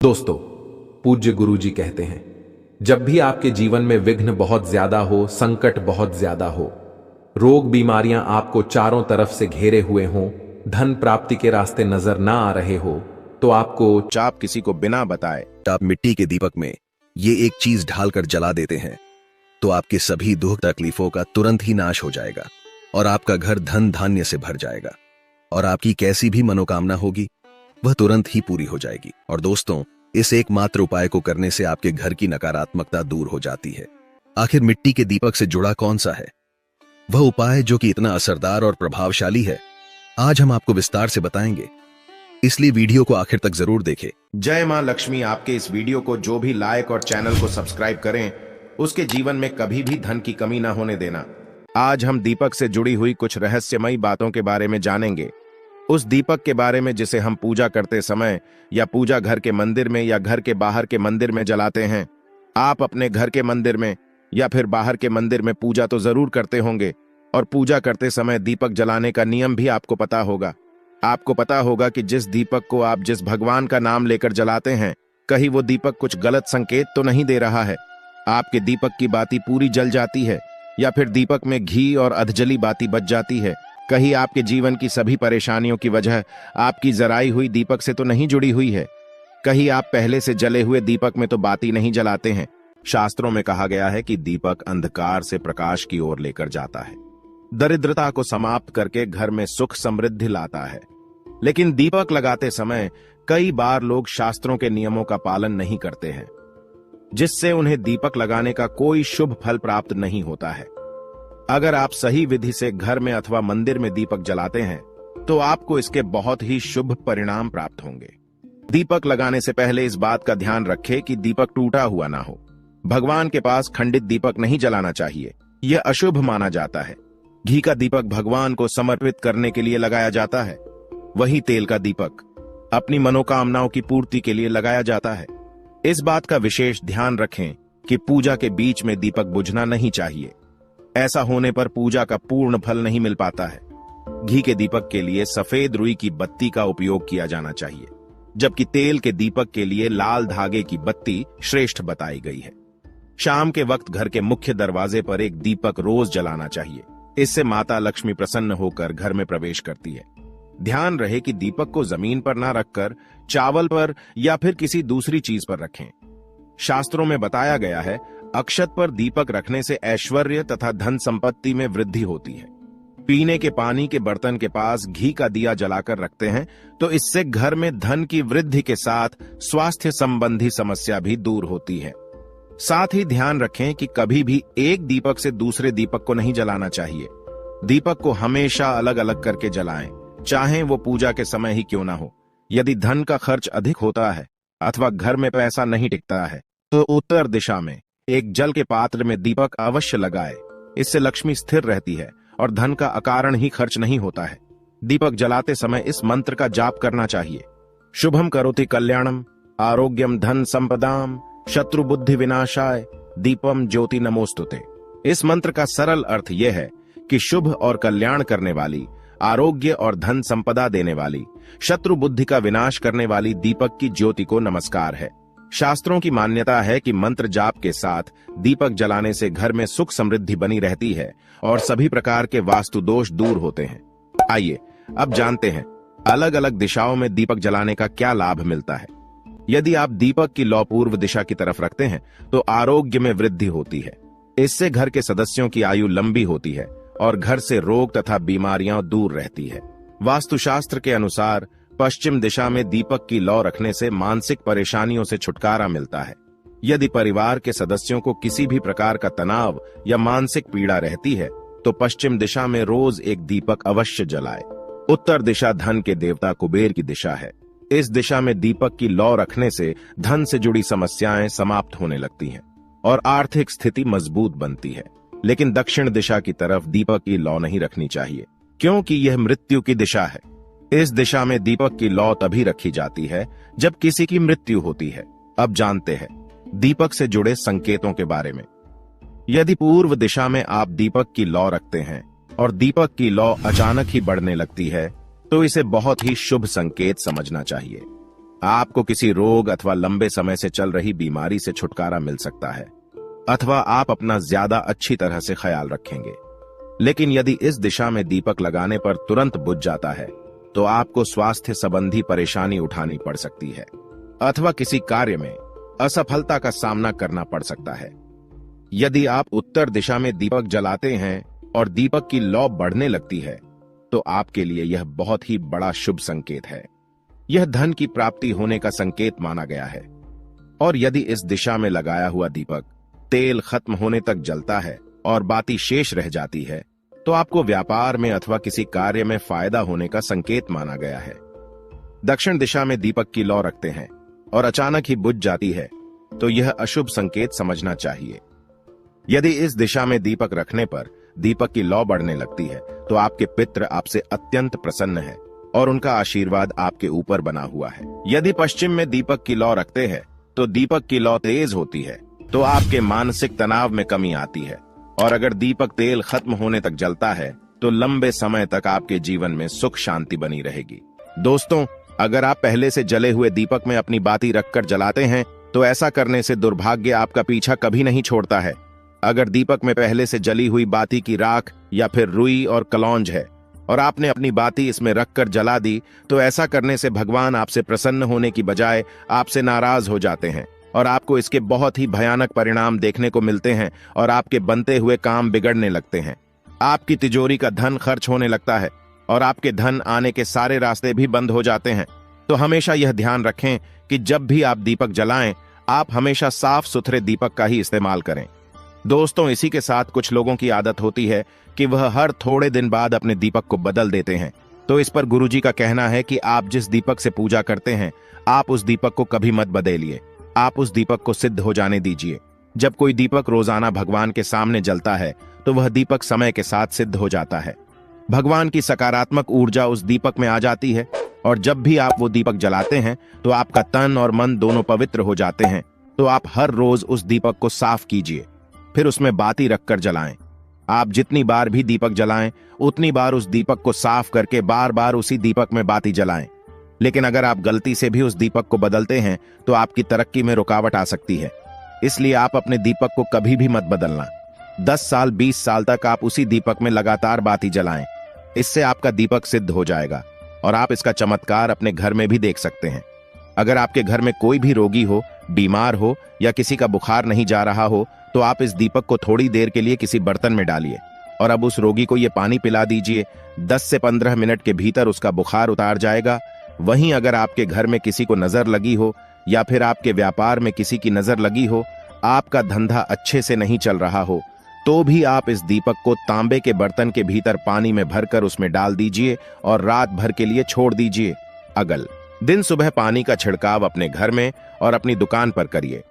दोस्तों, पूज्य गुरुजी कहते हैं, जब भी आपके जीवन में विघ्न बहुत ज्यादा हो, संकट बहुत ज्यादा हो, रोग बीमारियां आपको चारों तरफ से घेरे हुए हों, धन प्राप्ति के रास्ते नजर ना आ रहे हो, तो आपको आप किसी को बिना बताए आप मिट्टी के दीपक में ये एक चीज ढालकर जला देते हैं तो आपके सभी दुख तकलीफों का तुरंत ही नाश हो जाएगा और आपका घर धन धान्य से भर जाएगा और आपकी कैसी भी मनोकामना होगी वह तुरंत ही पूरी हो जाएगी। और दोस्तों, इस एकमात्र उपाय को करने से आपके घर की नकारात्मकता दूर हो जाती है। आखिर मिट्टी के दीपक से जुड़ा कौन सा है वह उपाय जो कि इतना असरदार और प्रभावशाली है, आज हम आपको विस्तार से बताएंगे, इसलिए वीडियो को आखिर तक जरूर देखें। जय मां लक्ष्मी। आपके इस वीडियो को जो भी लाइक और चैनल को सब्सक्राइब करें, उसके जीवन में कभी भी धन की कमी ना होने देना। आज हम दीपक से जुड़ी हुई कुछ रहस्यमयी बातों के बारे में जानेंगे। उस दीपक के बारे में जिसे हम पूजा करते समय या पूजा घर के मंदिर में या घर के बाहर के मंदिर में जलाते हैं। आप अपने घर के मंदिर में या फिर बाहर के मंदिर में पूजा तो जरूर करते होंगे और पूजा करते समय दीपक जलाने का नियम भी आपको पता होगा। आपको पता होगा कि जिस दीपक को आप जिस भगवान का नाम लेकर जलाते हैं, कहीं वो दीपक कुछ गलत संकेत तो नहीं दे रहा है। आपके दीपक की बाती पूरी जल जाती है या फिर दीपक में घी और अधजली बाती बच जाती है। कहीं आपके जीवन की सभी परेशानियों की वजह आपकी जराई हुई दीपक से तो नहीं जुड़ी हुई है। कहीं आप पहले से जले हुए दीपक में तो बाती नहीं जलाते हैं। शास्त्रों में कहा गया है कि दीपक अंधकार से प्रकाश की ओर लेकर जाता है, दरिद्रता को समाप्त करके घर में सुख समृद्धि लाता है। लेकिन दीपक लगाते समय कई बार लोग शास्त्रों के नियमों का पालन नहीं करते हैं, जिससे उन्हें दीपक लगाने का कोई शुभ फल प्राप्त नहीं होता है। अगर आप सही विधि से घर में अथवा मंदिर में दीपक जलाते हैं तो आपको इसके बहुत ही शुभ परिणाम प्राप्त होंगे। दीपक लगाने से पहले इस बात का ध्यान रखें कि दीपक टूटा हुआ ना हो। भगवान के पास खंडित दीपक नहीं जलाना चाहिए, यह अशुभ माना जाता है। घी का दीपक भगवान को समर्पित करने के लिए लगाया जाता है, वही तेल का दीपक अपनी मनोकामनाओं की पूर्ति के लिए लगाया जाता है। इस बात का विशेष ध्यान रखें कि पूजा के बीच में दीपक बुझना नहीं चाहिए। ऐसा होने पर पूजा का पूर्ण फल नहीं मिल पाता है। घी के दीपक के लिए सफेद रुई की बत्ती का उपयोग किया जाना चाहिए, जबकि तेल के दीपक के लिए लाल धागे की बत्ती श्रेष्ठ बताई गई है। शाम के वक्त घर के मुख्य दरवाजे पर एक दीपक रोज जलाना चाहिए। इससे माता लक्ष्मी प्रसन्न होकर घर में प्रवेश करती है। ध्यान रहे कि दीपक को जमीन पर ना रखकर चावल पर या फिर किसी दूसरी चीज पर रखें। शास्त्रों में बताया गया है, अक्षत पर दीपक रखने से ऐश्वर्य तथा धन संपत्ति में वृद्धि होती है। पीने के पानी के बर्तन के पास घी का दिया जलाकर रखते हैं तो इससे घर में धन की वृद्धि के साथ स्वास्थ्य संबंधी समस्या भी दूर होती है। साथ ही ध्यान रखें कि कभी भी एक दीपक से दूसरे दीपक को नहीं जलाना चाहिए। दीपक को हमेशा अलग अलग करके जलाएं, चाहे वो पूजा के समय ही क्यों ना हो। यदि धन का खर्च अधिक होता है अथवा घर में पैसा नहीं टिकता है तो उत्तर दिशा में एक जल के पात्र में दीपक अवश्य लगाए। इससे लक्ष्मी स्थिर रहती है और धन का अकारण ही खर्च नहीं होता है। दीपक जलाते समय इस मंत्र का जाप करना चाहिए, शुभम करोति कल्याणम आरोग्यम धन संपदाम शत्रु बुद्धि विनाशाय दीपम ज्योति नमोस्तुते। इस मंत्र का सरल अर्थ यह है कि शुभ और कल्याण करने वाली, आरोग्य और धन संपदा देने वाली, शत्रु बुद्धि का विनाश करने वाली दीपक की ज्योति को नमस्कार है। शास्त्रों की मान्यता है कि मंत्र जाप के साथ दीपक जलाने से घर में सुख समृद्धि बनी रहती है और सभी प्रकार के वास्तु दोष दूर होते हैं। आइए अब जानते हैं अलग अलग दिशाओं में दीपक जलाने का क्या लाभ मिलता है। यदि आप दीपक की लौ पूर्व दिशा की तरफ रखते हैं तो आरोग्य में वृद्धि होती है। इससे घर के सदस्यों की आयु लंबी होती है और घर से रोग तथा बीमारियां दूर रहती है। वास्तुशास्त्र के अनुसार पश्चिम दिशा में दीपक की लौ रखने से मानसिक परेशानियों से छुटकारा मिलता है। यदि परिवार के सदस्यों को किसी भी प्रकार का तनाव या मानसिक पीड़ा रहती है तो पश्चिम दिशा में रोज एक दीपक अवश्य जलाए। उत्तर दिशा धन के देवता कुबेर की दिशा है। इस दिशा में दीपक की लौ रखने से धन से जुड़ी समस्याएं समाप्त होने लगती हैं और आर्थिक स्थिति मजबूत बनती है। लेकिन दक्षिण दिशा की तरफ दीपक की लौ नहीं रखनी चाहिए, क्योंकि यह मृत्यु की दिशा है। इस दिशा में दीपक की लौ तभी रखी जाती है जब किसी की मृत्यु होती है। अब जानते हैं दीपक से जुड़े संकेतों के बारे में। यदि पूर्व दिशा में आप दीपक की लौ रखते हैं और दीपक की लौ अचानक ही बढ़ने लगती है तो इसे बहुत ही शुभ संकेत समझना चाहिए। आपको किसी रोग अथवा लंबे समय से चल रही बीमारी से छुटकारा मिल सकता है, अथवा आप अपना ज्यादा अच्छी तरह से ख्याल रखेंगे। लेकिन यदि इस दिशा में दीपक लगाने पर तुरंत बुझ जाता है तो आपको स्वास्थ्य संबंधी परेशानी उठानी पड़ सकती है, अथवा किसी कार्य में असफलता का सामना करना पड़ सकता है। यदि आप उत्तर दिशा में दीपक जलाते हैं और दीपक की लौ बढ़ने लगती है तो आपके लिए यह बहुत ही बड़ा शुभ संकेत है। यह धन की प्राप्ति होने का संकेत माना गया है। और यदि इस दिशा में लगाया हुआ दीपक तेल खत्म होने तक जलता है और बाती शेष रह जाती है तो आपको व्यापार में अथवा किसी कार्य में फायदा होने का संकेत माना गया है। दक्षिण दिशा में दीपक की लौ रखते हैं और अचानक ही बुझ जाती है तो यह अशुभ संकेत समझना चाहिए। यदि इस दिशा में दीपक रखने पर दीपक की लौ बढ़ने लगती है तो आपके पितृ आपसे अत्यंत प्रसन्न है और उनका आशीर्वाद आपके ऊपर बना हुआ है। यदि पश्चिम में दीपक की लौ रखते हैं तो दीपक की लौ तेज होती है तो आपके मानसिक तनाव में कमी आती है। और अगर दीपक तेल खत्म होने तक जलता है तो लंबे समय तक आपके जीवन में सुख शांति बनी रहेगी। दोस्तों, अगर आप पहले से जले हुए दीपक में अपनी बाती रखकर जलाते हैं तो ऐसा करने से दुर्भाग्य आपका पीछा कभी नहीं छोड़ता है। अगर दीपक में पहले से जली हुई बाती की राख या फिर रुई और कलौंज है और आपने अपनी बाती इसमें रखकर जला दी तो ऐसा करने से भगवान आपसे प्रसन्न होने की बजाय आपसे नाराज हो जाते हैं और आपको इसके बहुत ही भयानक परिणाम देखने को मिलते हैं और आपके बनते हुए काम बिगड़ने लगते हैं। आपकी तिजोरी का धन खर्च होने लगता है और आपके धन आने के सारे रास्ते भी बंद हो जाते हैं। तो हमेशा यह ध्यान रखें कि जब भी आप दीपक जलाएं आप हमेशा साफ सुथरे दीपक का ही इस्तेमाल करें। दोस्तों, इसी के साथ कुछ लोगों की आदत होती है कि वह हर थोड़े दिन बाद अपने दीपक को बदल देते हैं। तो इस पर गुरुजी का कहना है कि आप जिस दीपक से पूजा करते हैं आप उस दीपक को कभी मत बदलिए। आप उस दीपक को सिद्ध हो जाने दीजिए। जब कोई दीपक रोजाना भगवान के सामने जलता है तो वह दीपक समय के साथ सिद्ध हो जाता है। भगवान की सकारात्मक ऊर्जा उस दीपक में आ जाती है और जब भी आप वो दीपक जलाते हैं तो आपका तन और मन दोनों पवित्र हो जाते हैं। तो आप हर रोज उस दीपक को साफ कीजिए, फिर उसमें बाती रखकर जलाएं। आप जितनी बार भी दीपक जलाएं उतनी बार उस दीपक को साफ करके बार बार उसी दीपक में बाती जलाएं। लेकिन अगर आप गलती से भी उस दीपक को बदलते हैं तो आपकी तरक्की में रुकावट आ सकती है। इसलिए आप अपने दीपक को कभी भी मत बदलना। 10 साल 20 साल तक आप उसी दीपक में लगातार बाती जलाएं। इससे आपका दीपक सिद्ध हो जाएगा और आप इसका चमत्कार अपने घर में भी देख सकते हैं। अगर आपके घर में कोई भी रोगी हो, बीमार हो या किसी का बुखार नहीं जा रहा हो तो आप इस दीपक को थोड़ी देर के लिए किसी बर्तन में डालिए और अब उस रोगी को यह पानी पिला दीजिए। 10 से 15 मिनट के भीतर उसका बुखार उतार जाएगा। वहीं अगर आपके घर में किसी को नजर लगी हो या फिर आपके व्यापार में किसी की नजर लगी हो, आपका धंधा अच्छे से नहीं चल रहा हो, तो भी आप इस दीपक को तांबे के बर्तन के भीतर पानी में भरकर उसमें डाल दीजिए और रात भर के लिए छोड़ दीजिए। अगल दिन सुबह पानी का छिड़काव अपने घर में और अपनी दुकान पर करिए।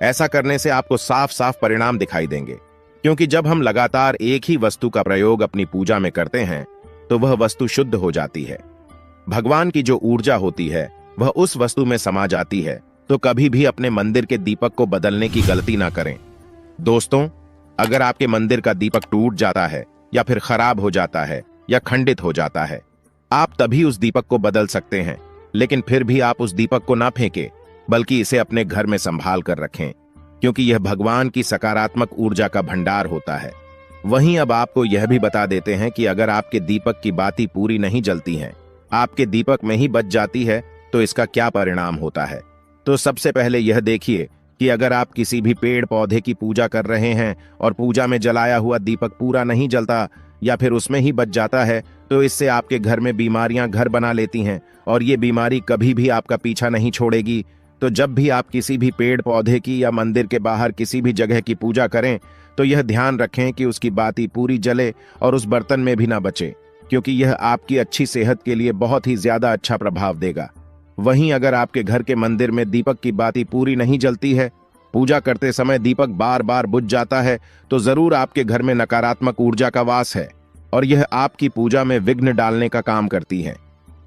ऐसा करने से आपको साफ साफ परिणाम दिखाई देंगे, क्योंकि जब हम लगातार एक ही वस्तु का प्रयोग अपनी पूजा में करते हैं तो वह वस्तु शुद्ध हो जाती है। भगवान की जो ऊर्जा होती है वह उस वस्तु में समा जाती है। तो कभी भी अपने मंदिर के दीपक को बदलने की गलती ना करें। दोस्तों, अगर आपके मंदिर का दीपक टूट जाता है या फिर खराब हो जाता है या खंडित हो जाता है, आप तभी उस दीपक को बदल सकते हैं। लेकिन फिर भी आप उस दीपक को ना फेंकें, बल्कि इसे अपने घर में संभाल कर रखें, क्योंकि यह भगवान की सकारात्मक ऊर्जा का भंडार होता है। वहीं अब आपको यह भी बता देते हैं कि अगर आपके दीपक की बाती पूरी नहीं जलती है, आपके दीपक में ही बच जाती है, तो इसका क्या परिणाम होता है। तो सबसे पहले यह देखिए कि अगर आप किसी भी पेड़ पौधे की पूजा कर रहे हैं और पूजा में जलाया हुआ दीपक पूरा नहीं जलता या फिर उसमें ही बच जाता है, तो इससे आपके घर में बीमारियां घर बना लेती हैं और ये बीमारी कभी भी आपका पीछा नहीं छोड़ेगी। तो जब भी आप किसी भी पेड़ पौधे की या मंदिर के बाहर किसी भी जगह की पूजा करें तो यह ध्यान रखें कि उसकी बाती पूरी जले और उस बर्तन में भी ना बचे, क्योंकि यह आपकी अच्छी सेहत के लिए बहुत ही ज्यादा अच्छा प्रभाव देगा। वहीं अगर आपके घर के मंदिर में दीपक की बाती पूरी नहीं जलती है, पूजा करते समय दीपक बार बार बुझ जाता है, तो जरूर आपके घर में नकारात्मक ऊर्जा का वास है और यह आपकी पूजा में विघ्न डालने का काम करती है।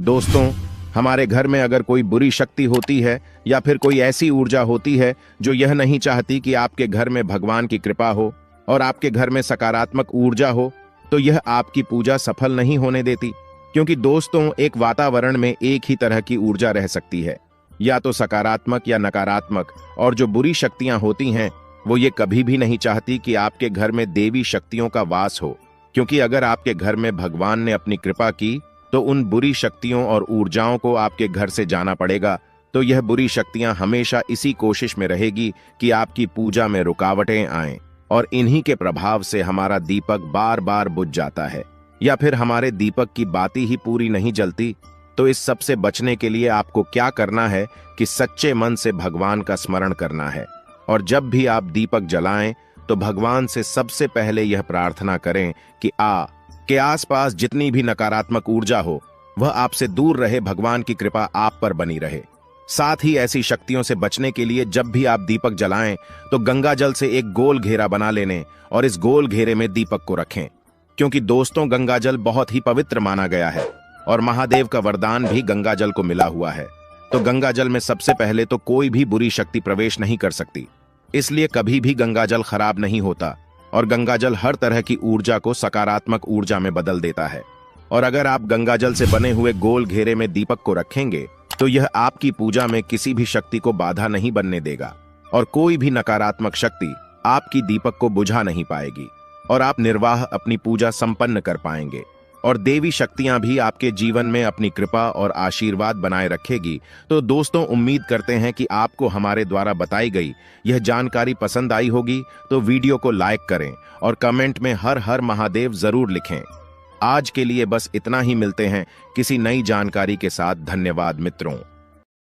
दोस्तों, हमारे घर में अगर कोई बुरी शक्ति होती है या फिर कोई ऐसी ऊर्जा होती है जो यह नहीं चाहती कि आपके घर में भगवान की कृपा हो और आपके घर में सकारात्मक ऊर्जा हो, तो यह आपकी पूजा सफल नहीं होने देती। क्योंकि दोस्तों, एक वातावरण में एक ही तरह की ऊर्जा रह सकती है, या तो सकारात्मक या नकारात्मक, और जो बुरी शक्तियां होती हैं वो ये कभी भी नहीं चाहती कि आपके घर में देवी शक्तियों का वास हो, क्योंकि अगर आपके घर में भगवान ने अपनी कृपा की तो उन बुरी शक्तियों और ऊर्जाओं को आपके घर से जाना पड़ेगा। तो यह बुरी शक्तियां हमेशा इसी कोशिश में रहेगी कि आपकी पूजा में रुकावटें आएं, और इन्हीं के प्रभाव से हमारा दीपक बार बार बुझ जाता है, या फिर हमारे दीपक की बाती ही पूरी नहीं जलती। तो इस सब से बचने के लिए आपको क्या करना है कि सच्चे मन से भगवान का स्मरण करना है, और जब भी आप दीपक जलाएं तो भगवान से सबसे पहले यह प्रार्थना करें कि के आसपास जितनी भी नकारात्मक ऊर्जा हो वह आपसे दूर रहे, भगवान की कृपा आप पर बनी रहे। साथ ही ऐसी शक्तियों से बचने के लिए जब भी आप दीपक जलाएं तो गंगा जल से एक गोल घेरा बना लेने और इस गोल घेरे में दीपक को रखें, क्योंकि दोस्तों गंगा जल बहुत ही पवित्र माना गया है और महादेव का वरदान भी गंगा जल को मिला हुआ है। तो गंगा जल में सबसे पहले तो कोई भी बुरी शक्ति प्रवेश नहीं कर सकती, इसलिए कभी भी गंगा जल खराब नहीं होता, और गंगा जल हर तरह की ऊर्जा को सकारात्मक ऊर्जा में बदल देता है। और अगर आप गंगा जल से बने हुए गोल घेरे में दीपक को रखेंगे तो यह आपकी पूजा में किसी भी शक्ति को बाधा नहीं बनने देगा, और कोई भी नकारात्मक शक्ति आपकी दीपक को बुझा नहीं पाएगी, और आप निर्वाह अपनी पूजा संपन्न कर पाएंगे, और देवी शक्तियां भी आपके जीवन में अपनी कृपा और आशीर्वाद बनाए रखेगी। तो दोस्तों, उम्मीद करते हैं कि आपको हमारे द्वारा बताई गई यह जानकारी पसंद आई होगी। तो वीडियो को लाइक करें और कमेंट में हर हर महादेव जरूर लिखें। आज के लिए बस इतना ही, मिलते हैं किसी नई जानकारी के साथ। धन्यवाद मित्रों।